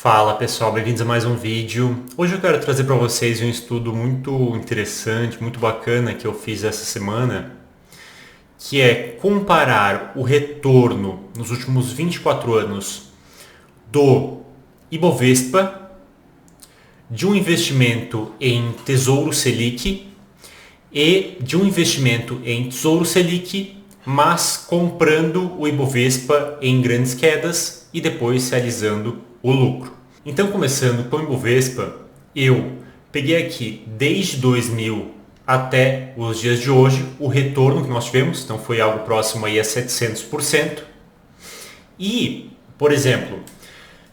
Fala pessoal, bem-vindos a mais um vídeo. Hoje eu quero trazer para vocês um estudo muito interessante, muito bacana que eu fiz essa semana, que é comparar o retorno nos últimos 24 anos do Ibovespa, de um investimento em Tesouro Selic e de um investimento em Tesouro Selic, mas comprando o Ibovespa em grandes quedas e depois realizando o lucro. Então, começando com o Ibovespa, eu peguei aqui desde 2000 até os dias de hoje o retorno que nós tivemos, então foi algo próximo aí a 700%. E, por exemplo,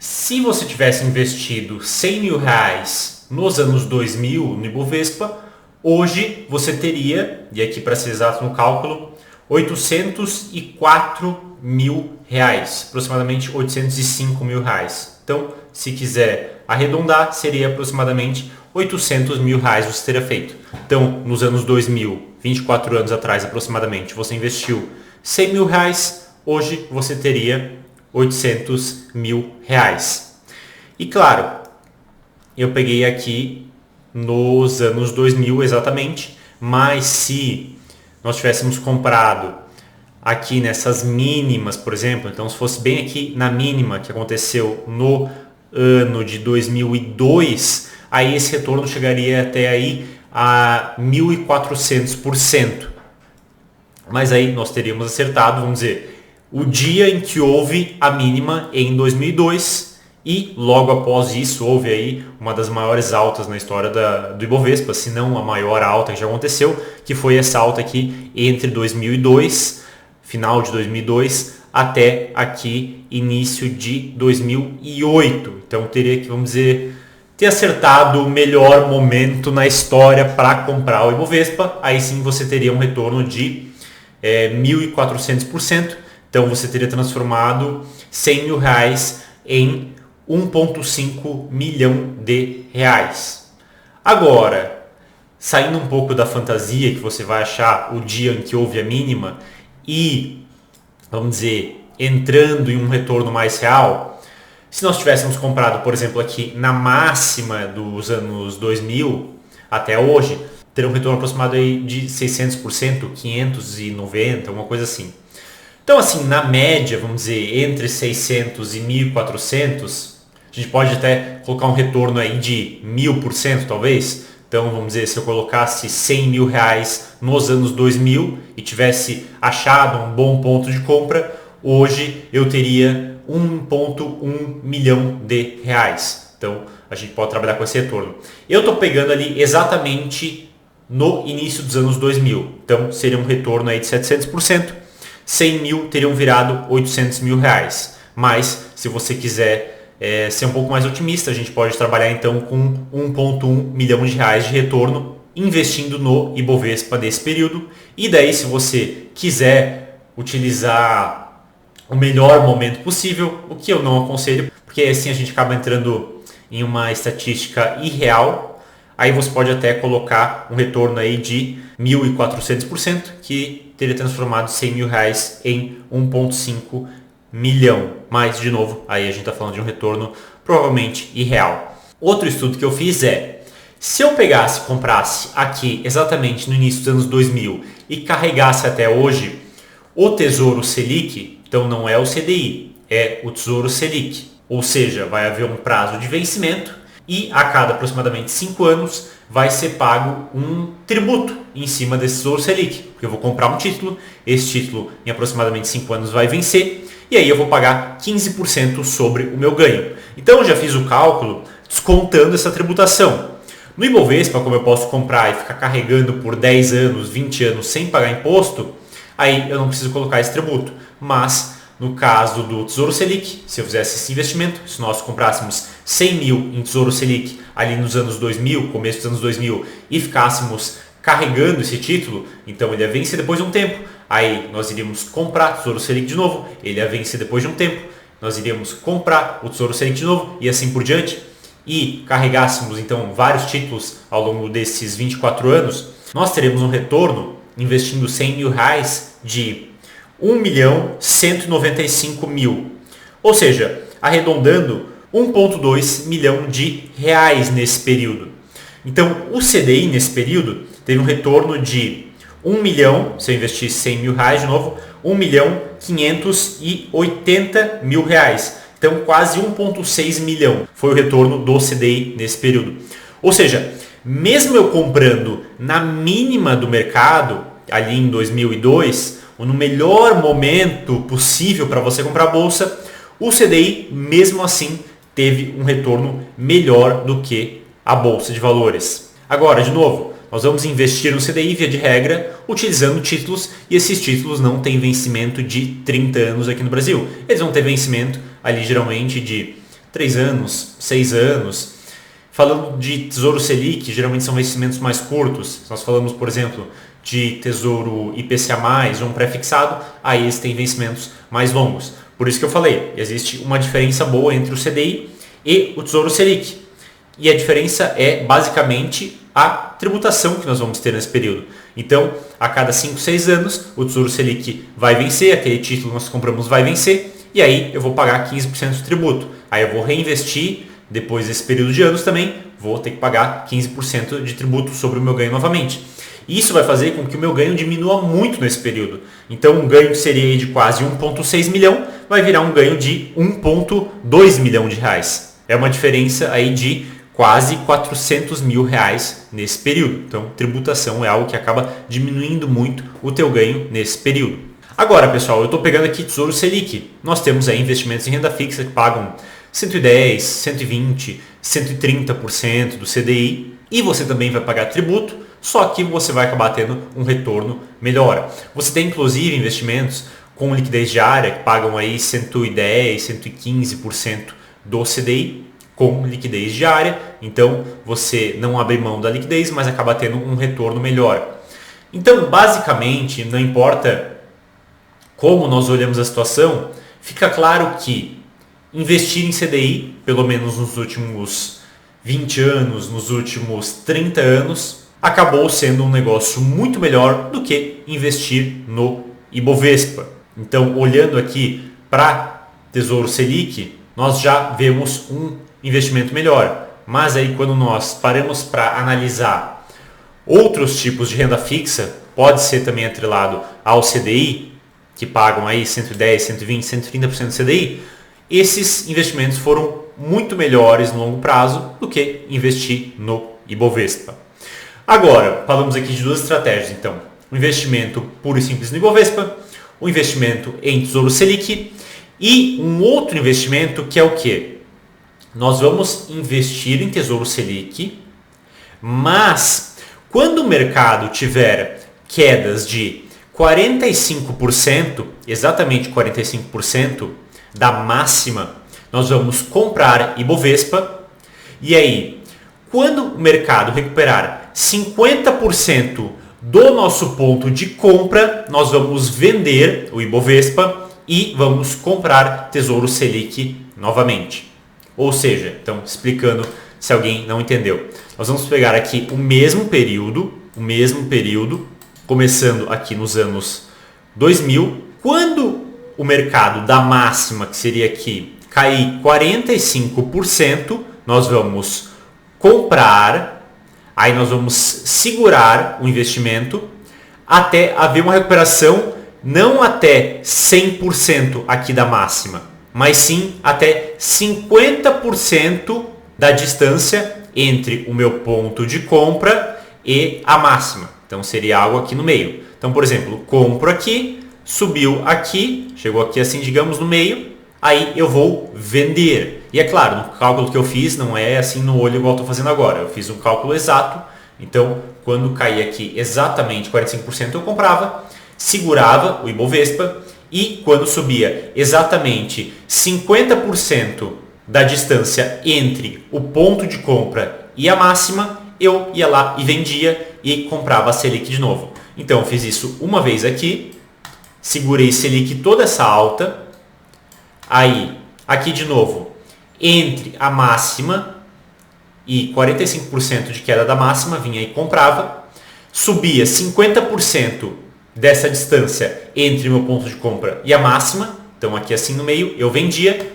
se você tivesse investido 100 mil reais nos anos 2000 no Ibovespa, hoje você teria, e aqui para ser exato no cálculo, 804 mil reais, aproximadamente 805 mil reais. Então, se quiser arredondar, seria aproximadamente 800 mil reais você teria feito. Então, nos anos 2000, 24 anos atrás aproximadamente, você investiu 100 mil reais, hoje você teria 800 mil reais. E claro, eu peguei aqui nos anos 2000 exatamente, mas se nós tivéssemos comprado aqui nessas mínimas, por exemplo, então se fosse bem aqui na mínima que aconteceu no ano de 2002, aí esse retorno chegaria até aí a 1.400%. Mas aí nós teríamos acertado, vamos dizer, o dia em que houve a mínima em 2002 e logo após isso houve aí uma das maiores altas na história do Ibovespa, se não a maior alta que já aconteceu, que foi essa alta aqui entre 2002, final de 2002, até aqui início de 2008. Então teria que, vamos dizer, ter acertado o melhor momento na história para comprar o Ibovespa. Aí sim você teria um retorno de 1.400%. Então você teria transformado 100 mil reais em 1,5 milhão de reais. Agora, saindo um pouco da fantasia que você vai achar o dia em que houve a mínima e, vamos dizer, entrando em um retorno mais real, se nós tivéssemos comprado, por exemplo, aqui na máxima dos anos 2000 até hoje, teria um retorno aproximado aí de 600%, 590%, alguma coisa assim. Então, assim, na média, vamos dizer, entre 600 e 1.400, a gente pode até colocar um retorno aí de 1.000%, talvez. Então, vamos dizer, se eu colocasse 100 mil reais nos anos 2000 e tivesse achado um bom ponto de compra, hoje eu teria 1,1 milhão de reais. Então, a gente pode trabalhar com esse retorno. Eu estou pegando ali exatamente no início dos anos 2000. Então, seria um retorno aí de 700%. 100 mil teriam virado 800 mil reais. Mas, se você quiser ser um pouco mais otimista, a gente pode trabalhar então com 1,1 milhão de reais de retorno investindo no Ibovespa nesse período. E daí, se você quiser utilizar o melhor momento possível, o que eu não aconselho, porque assim a gente acaba entrando em uma estatística irreal, aí você pode até colocar um retorno aí de 1.400%, que teria transformado 100 mil reais em 1,5 milhão. Mas, de novo, aí a gente está falando de um retorno provavelmente irreal. Outro estudo que eu fiz é, se eu pegasse e comprasse aqui exatamente no início dos anos 2000 e carregasse até hoje o Tesouro Selic, então não é o CDI, é o Tesouro Selic. Ou seja, vai haver um prazo de vencimento e a cada aproximadamente 5 anos vai ser pago um tributo em cima desse Tesouro Selic. Porque eu vou comprar um título, esse título em aproximadamente 5 anos vai vencer e aí eu vou pagar 15% sobre o meu ganho. Então eu já fiz o cálculo descontando essa tributação. No Ibovespa, como eu posso comprar e ficar carregando por 10 anos, 20 anos sem pagar imposto, aí eu não preciso colocar esse tributo. Mas no caso do Tesouro Selic, se eu fizesse esse investimento, se nós comprássemos 100 mil em Tesouro Selic ali nos anos 2000, começo dos anos 2000, e ficássemos carregando esse título, então ele ia vencer depois de um tempo. Aí nós iríamos comprar o Tesouro Selic de novo, ele ia vencer depois de um tempo, nós iríamos comprar o Tesouro Selic de novo e assim por diante. E carregássemos então vários títulos ao longo desses 24 anos, nós teremos um retorno investindo 100 mil reais de 1.195.000. Ou seja, arredondando, 1,2 milhão de reais nesse período. Então, o CDI nesse período teve um retorno de 1 milhão, se eu investisse 100 mil reais de novo, 1 milhão 580 mil reais. Então, quase 1,6 milhão foi o retorno do CDI nesse período. Ou seja, mesmo eu comprando na mínima do mercado, ali em 2002, ou no melhor momento possível para você comprar a bolsa, o CDI, mesmo assim, teve um retorno melhor do que a bolsa de valores. Agora, de novo, nós vamos investir no CDI, via de regra, utilizando títulos, e esses títulos não têm vencimento de 30 anos aqui no Brasil. Eles vão ter vencimento ali geralmente de 3 anos, 6 anos. Falando de Tesouro Selic, geralmente são vencimentos mais curtos. Nós falamos, por exemplo, de Tesouro IPCA+, ou um pré-fixado, aí eles têm vencimentos mais longos. Por isso que eu falei, existe uma diferença boa entre o CDI e o Tesouro Selic. E a diferença é basicamente a tributação que nós vamos ter nesse período. Então, a cada 5, 6 anos, o Tesouro Selic vai vencer, aquele título que nós compramos vai vencer, e aí eu vou pagar 15% de tributo. Aí eu vou reinvestir, depois desse período de anos também, vou ter que pagar 15% de tributo sobre o meu ganho novamente. Isso vai fazer com que o meu ganho diminua muito nesse período. Então, um ganho que seria de quase 1,6 milhão vai virar um ganho de 1,2 milhão de reais. É uma diferença aí de quase 400 mil reais nesse período. Então, tributação é algo que acaba diminuindo muito o teu ganho nesse período. Agora, pessoal, eu estou pegando aqui Tesouro Selic. Nós temos aí investimentos em renda fixa que pagam 110, 120, 130% do CDI. E você também vai pagar tributo, só que você vai acabar tendo um retorno melhor. Você tem, inclusive, investimentos com liquidez diária que pagam aí 110, 115% do CDI. Com liquidez diária, então você não abre mão da liquidez, mas acaba tendo um retorno melhor. Então, basicamente, não importa como nós olhamos a situação, fica claro que investir em CDI, pelo menos nos últimos 20 anos, nos últimos 30 anos, acabou sendo um negócio muito melhor do que investir no Ibovespa. Então, olhando aqui para Tesouro Selic, nós já vemos um investimento melhor. Mas aí quando nós paramos para analisar outros tipos de renda fixa, pode ser também atrelado ao CDI, que pagam aí 110, 120, 130% do CDI, esses investimentos foram muito melhores no longo prazo do que investir no Ibovespa. Agora, falamos aqui de duas estratégias, então. O investimento puro e simples no Ibovespa, o investimento em Tesouro Selic e um outro investimento que é o quê? Nós vamos investir em Tesouro Selic, mas quando o mercado tiver quedas de 45%, exatamente 45% da máxima, nós vamos comprar Ibovespa. E aí, quando o mercado recuperar 50% do nosso ponto de compra, nós vamos vender o Ibovespa e vamos comprar Tesouro Selic novamente. Ou seja, então explicando se alguém não entendeu. Nós vamos pegar aqui o mesmo período, começando aqui nos anos 2000, quando o mercado da máxima, que seria aqui, cair 45%, nós vamos comprar, aí nós vamos segurar o investimento até haver uma recuperação, não até 100% aqui da máxima, mas sim até 50% da distância entre o meu ponto de compra e a máxima. Então seria algo aqui no meio. Então, por exemplo, compro aqui, subiu aqui, chegou aqui assim, digamos, no meio, aí eu vou vender. E é claro, no cálculo que eu fiz não é assim no olho igual eu estou fazendo agora. Eu fiz um cálculo exato, então quando caía aqui exatamente 45% eu comprava, segurava o Ibovespa, e quando subia exatamente 50% da distância entre o ponto de compra e a máxima, eu ia lá e vendia e comprava a Selic de novo. Então eu fiz isso uma vez aqui, segurei Selic toda essa alta, aí aqui de novo, entre a máxima e 45% de queda da máxima, vinha e comprava, subia 50% dessa distância entre meu ponto de compra e a máxima, então aqui assim no meio, eu vendia,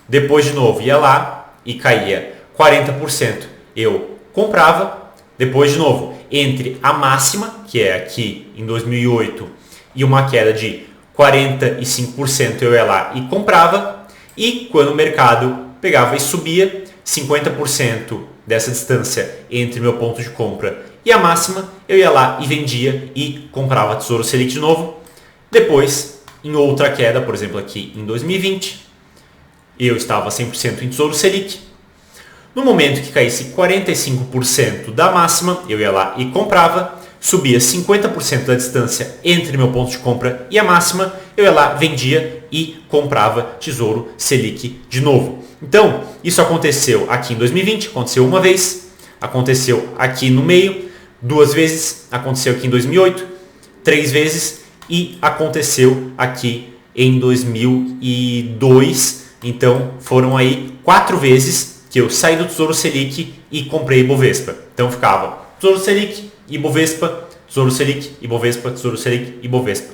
Depois de novo ia lá e caía 40%. Eu comprava. Depois de novo, entre a máxima, que é aqui em 2008, e uma queda de 45%, eu ia lá e comprava. E quando o mercado pegava e subia, 50% dessa distância entre meu ponto de compra e a máxima, eu ia lá e vendia e comprava Tesouro Selic de novo. Depois, em outra queda, por exemplo aqui em 2020, eu estava 100% em Tesouro Selic. No momento que caísse 45% da máxima, eu ia lá e comprava. Subia 50% da distância entre meu ponto de compra e a máxima, eu ia lá, vendia e comprava Tesouro Selic de novo. Então, isso aconteceu aqui em 2020, aconteceu uma vez, aconteceu aqui no meio, 2 vezes, aconteceu aqui em 2008, 3 vezes e aconteceu aqui em 2002. Então, foram aí 4 vezes que eu saí do Tesouro Selic e comprei Ibovespa. Então, ficava Tesouro Selic, Ibovespa, Tesouro Selic, Ibovespa, Tesouro Selic, Ibovespa.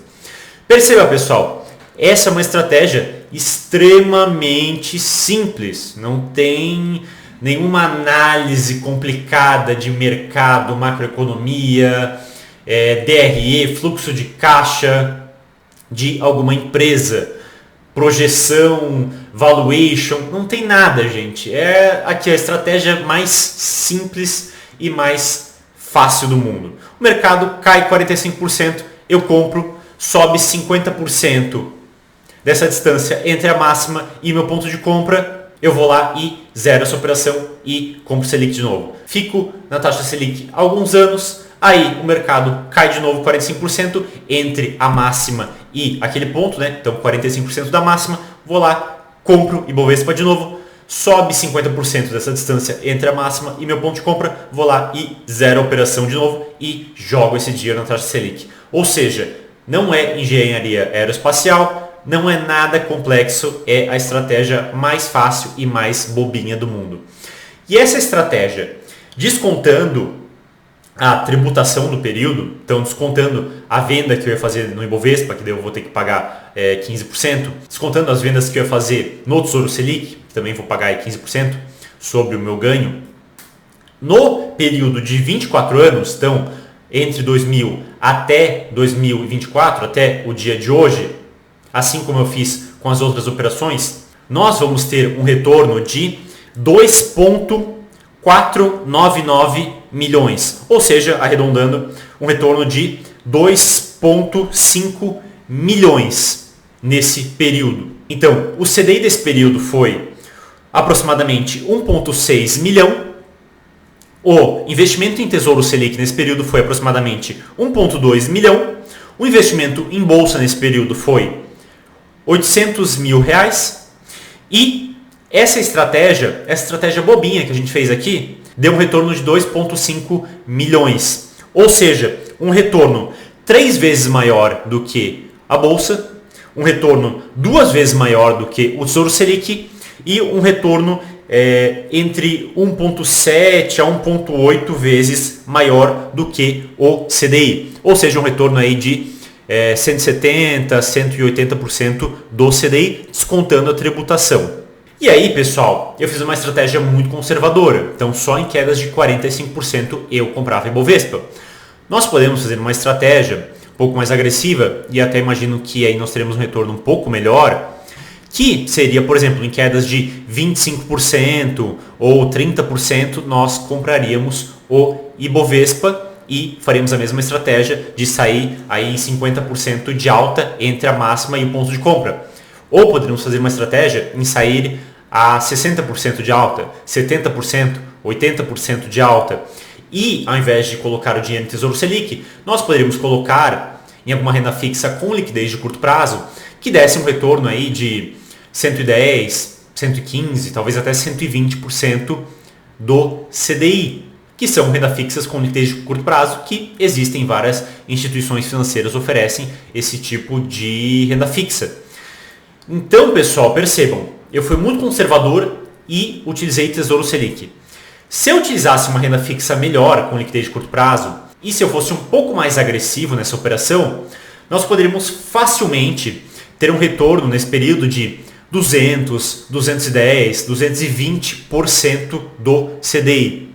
Perceba, pessoal, essa é uma estratégia extremamente simples. Não tem nenhuma análise complicada de mercado, macroeconomia, DRE, fluxo de caixa de alguma empresa, projeção, valuation, não tem nada, gente. É aqui a estratégia mais simples e mais fácil do mundo. O mercado cai 45%, eu compro, sobe 50% dessa distância entre a máxima e meu ponto de compra, eu vou lá e zero essa operação e compro Selic de novo. Fico na taxa Selic há alguns anos, aí o mercado cai de novo 45% entre a máxima e aquele ponto, né? Então 45% da máxima, vou lá, compro Ibovespa de novo, sobe 50% dessa distância entre a máxima e meu ponto de compra, vou lá e zero a operação de novo e jogo esse dinheiro na taxa Selic. Ou seja, não é engenharia aeroespacial, não é nada complexo, é a estratégia mais fácil e mais bobinha do mundo. E essa estratégia, descontando a tributação do período, então descontando a venda que eu ia fazer no Ibovespa, que daí eu vou ter que pagar 15%, descontando as vendas que eu ia fazer no Tesouro Selic, que também vou pagar 15% sobre o meu ganho, no período de 24 anos, então entre 2000 até 2024, até o dia de hoje, assim como eu fiz com as outras operações, nós vamos ter um retorno de 2,499 milhões, ou seja, arredondando, um retorno de 2,5 milhões nesse período. Então, o CDI desse período foi aproximadamente 1,6 milhão, o investimento em Tesouro Selic nesse período foi aproximadamente 1,2 milhão, o investimento em bolsa nesse período foi 800 mil reais e essa estratégia bobinha que a gente fez aqui, deu um retorno de 2,5 milhões. Ou seja, um retorno 3 vezes maior do que a bolsa, um retorno 2 vezes maior do que o Tesouro Selic e um retorno entre 1,7 a 1,8 vezes maior do que o CDI. Ou seja, um retorno aí de 170 a 180% do CDI, descontando a tributação. E aí, pessoal, eu fiz uma estratégia muito conservadora. Então, só em quedas de 45% eu comprava Ibovespa. Nós podemos fazer uma estratégia um pouco mais agressiva e até imagino que aí nós teremos um retorno um pouco melhor, que seria, por exemplo, em quedas de 25% ou 30%, nós compraríamos o Ibovespa e faríamos a mesma estratégia de sair aí em 50% de alta entre a máxima e o ponto de compra. Ou poderíamos fazer uma estratégia em sair a 60% de alta, 70%, 80% de alta. E ao invés de colocar o dinheiro em Tesouro Selic, nós poderíamos colocar em alguma renda fixa com liquidez de curto prazo, que desse um retorno aí de 110, 115, talvez até 120% do CDI, que são renda fixas com liquidez de curto prazo, que existem várias instituições financeiras que oferecem esse tipo de renda fixa. Então, pessoal, percebam, eu fui muito conservador e utilizei Tesouro Selic. Se eu utilizasse uma renda fixa melhor com liquidez de curto prazo e se eu fosse um pouco mais agressivo nessa operação, nós poderíamos facilmente ter um retorno nesse período de 200, 210, 220% do CDI.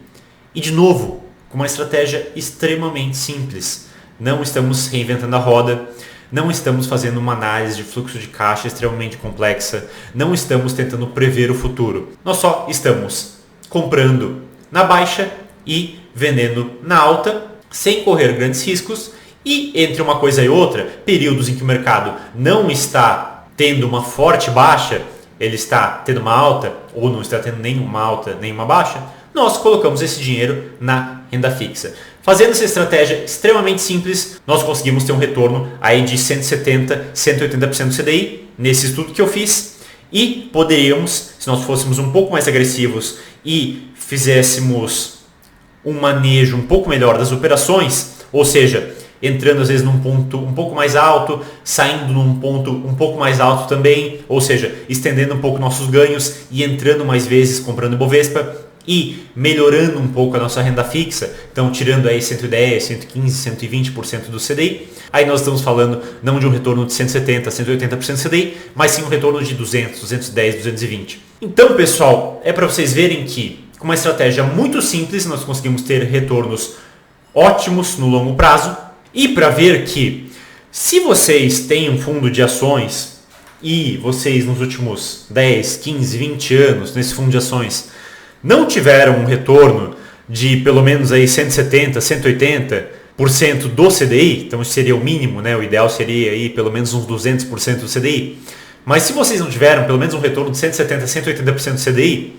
E de novo, com uma estratégia extremamente simples. Não estamos reinventando a roda, não estamos fazendo uma análise de fluxo de caixa extremamente complexa, não estamos tentando prever o futuro. Nós só estamos comprando na baixa e vendendo na alta, sem correr grandes riscos, e entre uma coisa e outra, períodos em que o mercado não está tendo uma forte baixa, ele está tendo uma alta, ou não está tendo nenhuma alta, nenhuma baixa, nós colocamos esse dinheiro na renda fixa. Fazendo essa estratégia extremamente simples, nós conseguimos ter um retorno aí de 170, 180% do CDI, nesse estudo que eu fiz, e poderíamos, se nós fôssemos um pouco mais agressivos e fizéssemos um manejo um pouco melhor das operações, ou seja, entrando às vezes num ponto um pouco mais alto, saindo num ponto um pouco mais alto também, ou seja, estendendo um pouco nossos ganhos e entrando mais vezes comprando Ibovespa e melhorando um pouco a nossa renda fixa, então tirando aí 110, 115, 120% do CDI, aí nós estamos falando não de um retorno de 170, 180% do CDI, mas sim um retorno de 200, 210, 220. Então, pessoal, é para vocês verem que com uma estratégia muito simples nós conseguimos ter retornos ótimos no longo prazo. E para ver que se vocês têm um fundo de ações e vocês nos últimos 10, 15, 20 anos nesse fundo de ações não tiveram um retorno de pelo menos aí 170, 180% do CDI, então isso seria o mínimo, né? O ideal seria aí pelo menos uns 200% do CDI. Mas se vocês não tiveram pelo menos um retorno de 170, 180% do CDI,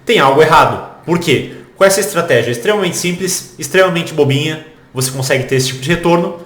tem algo errado. Por quê? Com essa estratégia extremamente simples, extremamente bobinha, você consegue ter esse tipo de retorno.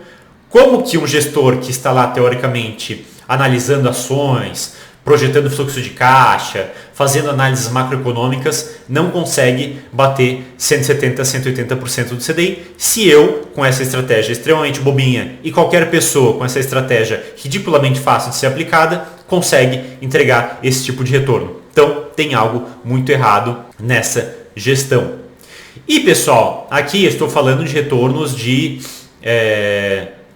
Como que um gestor que está lá teoricamente analisando ações, projetando fluxo de caixa, fazendo análises macroeconômicas, não consegue bater 170, 180% do CDI, se eu, com essa estratégia extremamente bobinha, e qualquer pessoa com essa estratégia ridiculamente fácil de ser aplicada, consegue entregar esse tipo de retorno. Então, tem algo muito errado nessa gestão. E pessoal, aqui eu estou falando de retornos de,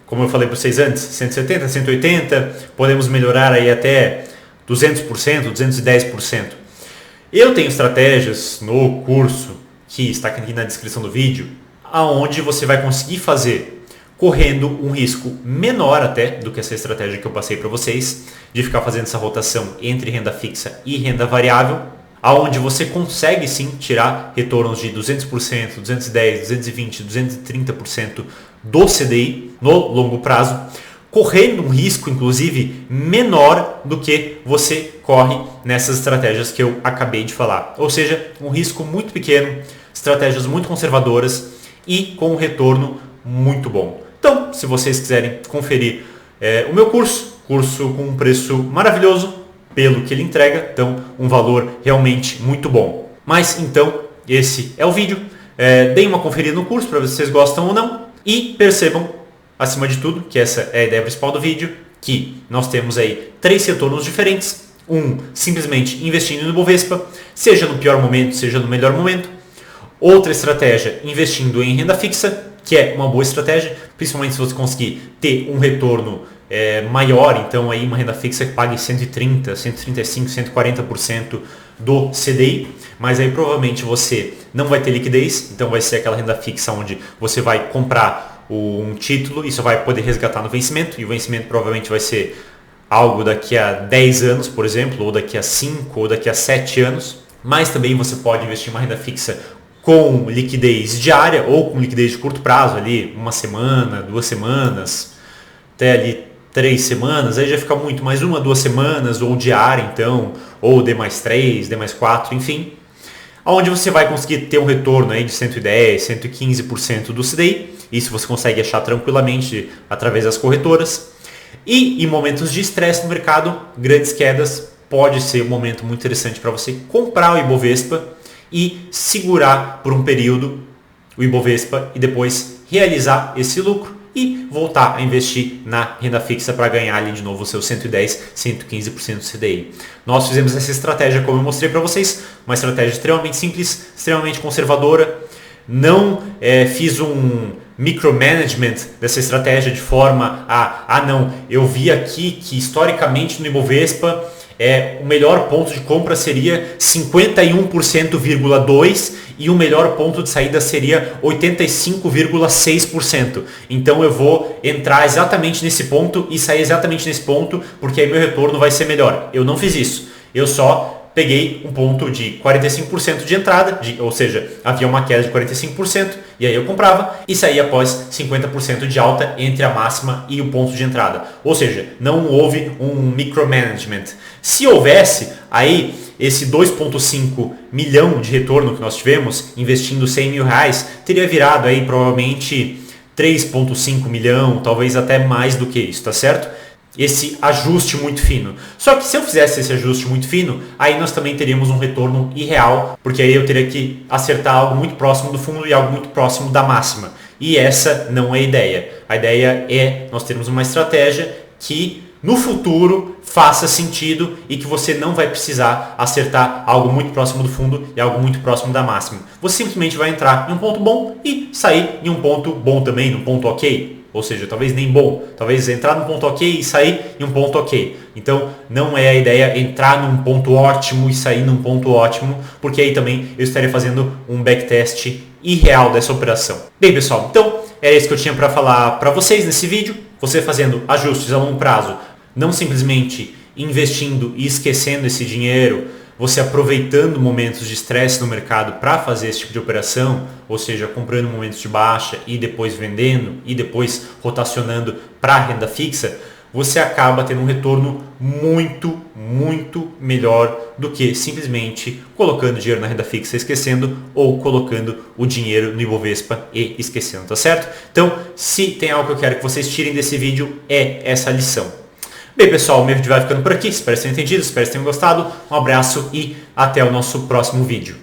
como eu falei para vocês antes, 170, 180, podemos melhorar aí até 200%, 210%. Eu tenho estratégias no curso, que está aqui na descrição do vídeo, aonde você vai conseguir fazer correndo um risco menor até do que essa estratégia que eu passei para vocês, de ficar fazendo essa rotação entre renda fixa e renda variável, aonde você consegue sim tirar retornos de 200%, 210%, 220%, 230% do CDI no longo prazo, correndo um risco inclusive menor do que você corre nessas estratégias que eu acabei de falar. Ou seja, um risco muito pequeno, estratégias muito conservadoras e com um retorno muito bom. Então, se vocês quiserem conferir o meu curso com um preço maravilhoso, pelo que ele entrega, então um valor realmente muito bom. Mas então, esse é o vídeo. Deem uma conferida no curso para ver se vocês gostam ou não. E percebam, acima de tudo, que essa é a ideia principal do vídeo, que nós temos aí 3 retornos diferentes. Um, simplesmente investindo no Ibovespa, seja no pior momento, seja no melhor momento. Outra estratégia, investindo em renda fixa, que é uma boa estratégia, principalmente se você conseguir ter um retorno maior, então aí uma renda fixa que pague 130, 135, 140% do CDI, mas aí provavelmente você não vai ter liquidez, então vai ser aquela renda fixa onde você vai comprar um título e só vai poder resgatar no vencimento, e o vencimento provavelmente vai ser algo daqui a 10 anos, por exemplo, ou daqui a 5, ou daqui a 7 anos, mas também você pode investir em uma renda fixa com liquidez diária ou com liquidez de curto prazo, ali uma semana, 2 semanas, até ali 3 semanas, aí já fica muito, mais 1 a 2 semanas, ou diária então, ou D+3, D+4, enfim, onde você vai conseguir ter um retorno aí de 110, 115% do CDI, isso você consegue achar tranquilamente através das corretoras, e em momentos de estresse no mercado, grandes quedas, pode ser um momento muito interessante para você comprar o Ibovespa e segurar por um período o Ibovespa e depois realizar esse lucro e voltar a investir na renda fixa para ganhar ali de novo os seus 110, 115% do CDI. Nós fizemos essa estratégia como eu mostrei para vocês, uma estratégia extremamente simples, extremamente conservadora. Não fiz um micromanagement dessa estratégia de forma a, não, eu vi aqui que historicamente no Ibovespa O melhor ponto de compra seria 51,2% e o melhor ponto de saída seria 85,6%. Então eu vou entrar exatamente nesse ponto e sair exatamente nesse ponto, porque aí meu retorno vai ser melhor. Eu não fiz isso. Eu só peguei um ponto de 45% de entrada, ou seja, havia uma queda de 45%, e aí eu comprava e saía após 50% de alta entre a máxima e o ponto de entrada. Ou seja, não houve um micromanagement. Se houvesse, aí esse 2,5 milhão de retorno que nós tivemos, investindo 100 mil reais, teria virado aí provavelmente 3,5 milhão, talvez até mais do que isso, tá certo? Esse ajuste muito fino. Só que se eu fizesse esse ajuste muito fino, aí nós também teríamos um retorno irreal, porque aí eu teria que acertar algo muito próximo do fundo e algo muito próximo da máxima. E essa não é a ideia. A ideia é nós termos uma estratégia que no futuro faça sentido e que você não vai precisar acertar algo muito próximo do fundo e algo muito próximo da máxima. Você simplesmente vai entrar em um ponto bom e sair em um ponto bom também, num ponto ok. Ou seja, talvez nem bom, talvez entrar num ponto ok e sair em um ponto ok. Então não é a ideia entrar num ponto ótimo e sair num ponto ótimo, porque aí também eu estaria fazendo um backtest irreal dessa operação. Bem pessoal, então era isso que eu tinha para falar para vocês nesse vídeo. Você fazendo ajustes a longo prazo, não simplesmente investindo e esquecendo esse dinheiro, você aproveitando momentos de estresse no mercado para fazer esse tipo de operação, ou seja, comprando momentos de baixa e depois vendendo e depois rotacionando para a renda fixa, você acaba tendo um retorno muito, muito melhor do que simplesmente colocando dinheiro na renda fixa e esquecendo, ou colocando o dinheiro no Ibovespa e esquecendo, tá certo? Então, se tem algo que eu quero que vocês tirem desse vídeo, é essa lição. Bem pessoal, o meu vídeo vai ficando por aqui, espero que tenham entendido, espero que tenham gostado, um abraço e até o nosso próximo vídeo.